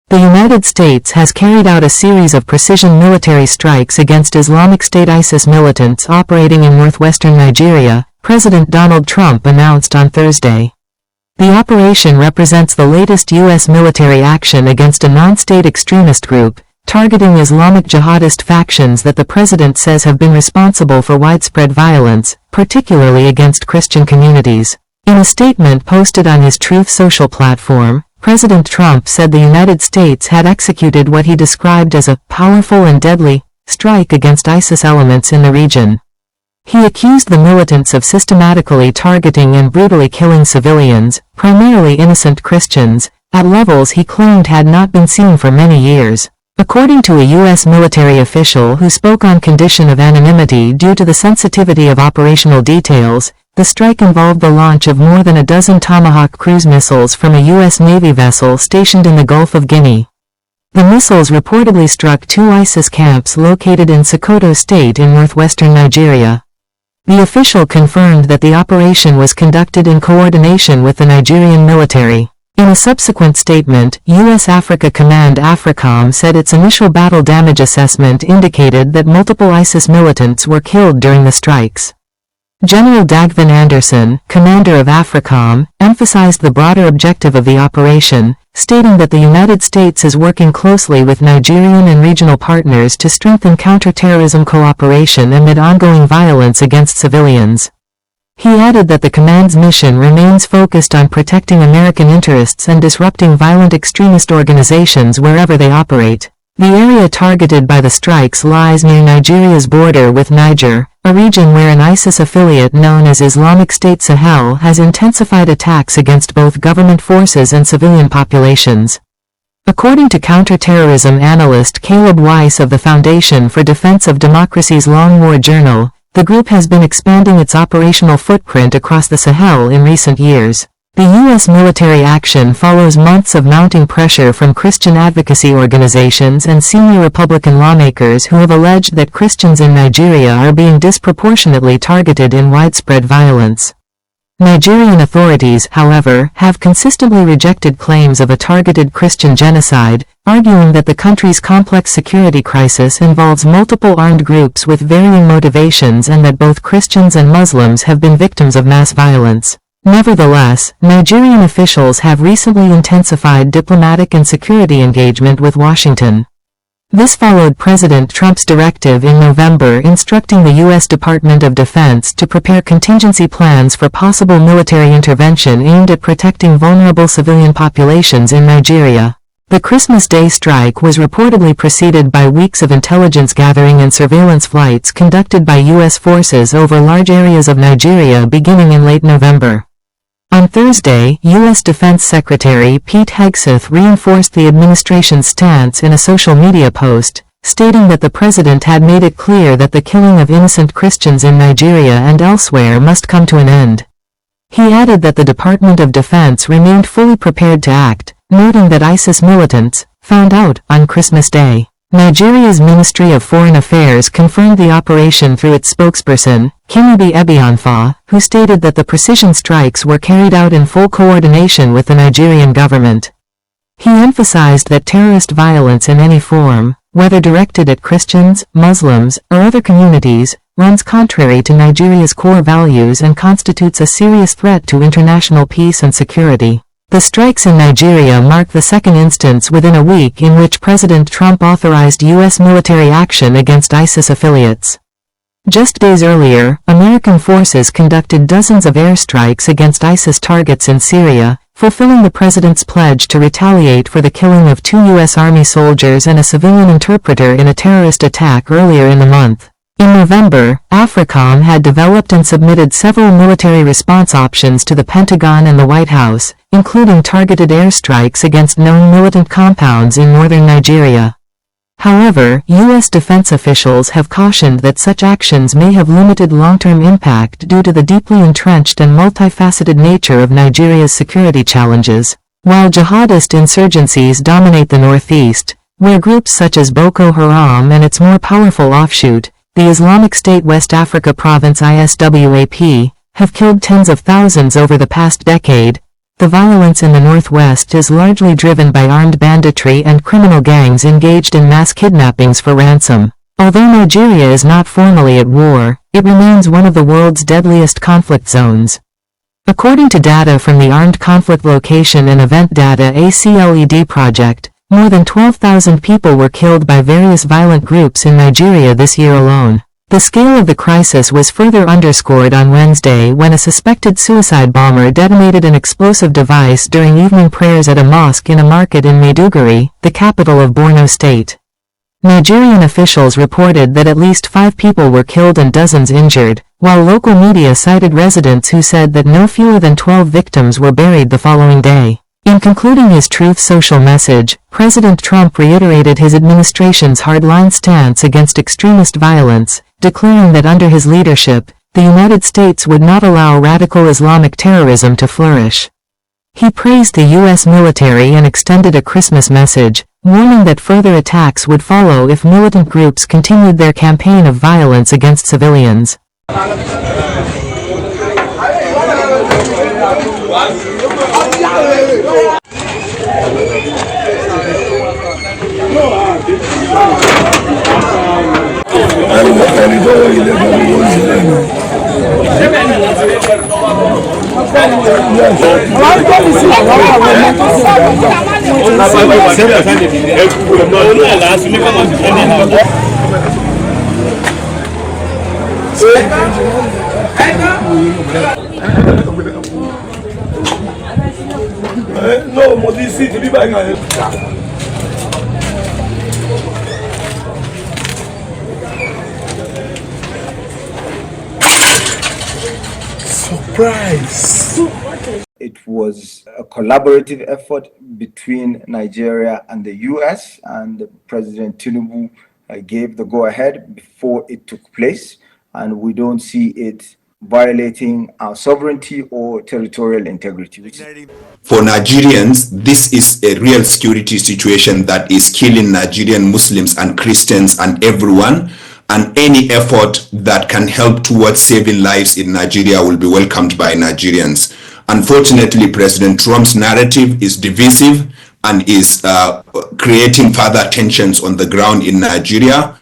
The United States has carried out a series of precision military strikes against Islamic State ISIS militants operating in northwestern Nigeria, President Donald Trump announced on Thursday. The operation represents the latest U.S. military action against a non-state extremist group, targeting Islamic jihadist factions that the president says have been responsible for widespread violence, particularly against Christian communities. In a statement posted on his Truth Social platform, President Trump said the United States had executed what he described as a powerful and deadly strike against ISIS elements in the region. He accused the militants of systematically targeting and brutally killing civilians, primarily innocent Christians, at levels he claimed had not been seen for many years. According to a U.S. military official who spoke on condition of anonymity due to the sensitivity of operational details, the strike involved the launch of more than a dozen Tomahawk cruise missiles from a U.S. Navy vessel stationed in the Gulf of Guinea. The missiles reportedly struck two ISIS camps located in Sokoto State in northwestern Nigeria. The official confirmed that the operation was conducted in coordination with the Nigerian military. In a subsequent statement, U.S. Africa Command AFRICOM said its initial battle damage assessment indicated that multiple ISIS militants were killed during the strikes. General Dagvin Anderson, commander of AFRICOM, emphasized the broader objective of the operation, stating that the United States is working closely with Nigerian and regional partners to strengthen counterterrorism cooperation amid ongoing violence against civilians. He added that the command's mission remains focused on protecting American interests and disrupting violent extremist organizations wherever they operate. The area targeted by the strikes lies near Nigeria's border with Niger, a region where an ISIS affiliate known as Islamic State Sahel has intensified attacks against both government forces and civilian populations. According to counterterrorism analyst Caleb Weiss of the Foundation for Defense of Democracy's Long War Journal, the group has been expanding its operational footprint across the Sahel in recent years. The U.S. military action follows months of mounting pressure from Christian advocacy organizations and senior Republican lawmakers who have alleged that Christians in Nigeria are being disproportionately targeted in widespread violence. Nigerian authorities, however, have consistently rejected claims of a targeted Christian genocide, arguing that the country's complex security crisis involves multiple armed groups with varying motivations and that both Christians and Muslims have been victims of mass violence. Nevertheless, Nigerian officials have recently intensified diplomatic and security engagement with Washington. This followed President Trump's directive in November instructing the U.S. Department of Defense to prepare contingency plans for possible military intervention aimed at protecting vulnerable civilian populations in Nigeria. The Christmas Day strike was reportedly preceded by weeks of intelligence gathering and surveillance flights conducted by U.S. forces over large areas of Nigeria beginning in late November. On Thursday, U.S. Defense Secretary Pete Hegseth reinforced the administration's stance in a social media post, stating that the president had made it clear that the killing of innocent Christians in Nigeria and elsewhere must come to an end. He added that the Department of Defense remained fully prepared to act, noting that ISIS militants found out on Christmas Day. Nigeria's Ministry of Foreign Affairs confirmed the operation through its spokesperson, Kimibi Ebianfa, who stated that the precision strikes were carried out in full coordination with the Nigerian government. He emphasized that terrorist violence in any form, whether directed at Christians, Muslims, or other communities, runs contrary to Nigeria's core values and constitutes a serious threat to international peace and security. The strikes in Nigeria mark the second instance within a week in which President Trump authorized U.S. military action against ISIS affiliates. Just days earlier, American forces conducted dozens of airstrikes against ISIS targets in Syria, fulfilling the president's pledge to retaliate for the killing of 2 U.S. Army soldiers and a civilian interpreter in a terrorist attack earlier in the month. In November, AFRICOM had developed and submitted several military response options to the Pentagon and the White House, including targeted airstrikes against known militant compounds in northern Nigeria. However, U.S. defense officials have cautioned that such actions may have limited long-term impact due to the deeply entrenched and multifaceted nature of Nigeria's security challenges. While jihadist insurgencies dominate the northeast, where groups such as Boko Haram and its more powerful offshoot, the Islamic State West Africa Province ISWAP, have killed tens of thousands over the past decade, The violence in the Northwest is largely driven by armed banditry and criminal gangs engaged in mass kidnappings for ransom. Although Nigeria is not formally at war, it remains one of the world's deadliest conflict zones. According to data from the Armed Conflict Location and Event Data ACLED project, more than 12,000 people were killed by various violent groups in Nigeria this year alone. The scale of the crisis was further underscored on Wednesday when a suspected suicide bomber detonated an explosive device during evening prayers at a mosque in a market in Maiduguri, the capital of Borno State. Nigerian officials reported that at least 5 people were killed and dozens injured, while local media cited residents who said that no fewer than 12 victims were buried the following day. In concluding his Truth Social message, President Trump reiterated his administration's hardline stance against extremist violence, declaring that under his leadership, the United States would not allow radical Islamic terrorism to flourish. He praised the U.S. military and extended a Christmas message, warning that further attacks would follow if militant groups continued their campaign of violence against civilians. Surprise! It was a collaborative effort between Nigeria and the US, and President Tinubu gave the go-ahead before it took place, and we don't see it violating our sovereignty or territorial integrity. For Nigerians, this is a real security situation that is killing Nigerian Muslims and Christians and everyone, and any effort that can help towards saving lives in Nigeria will be welcomed by Nigerians. Unfortunately, President Trump's narrative is divisive and is creating further tensions on the ground in Nigeria.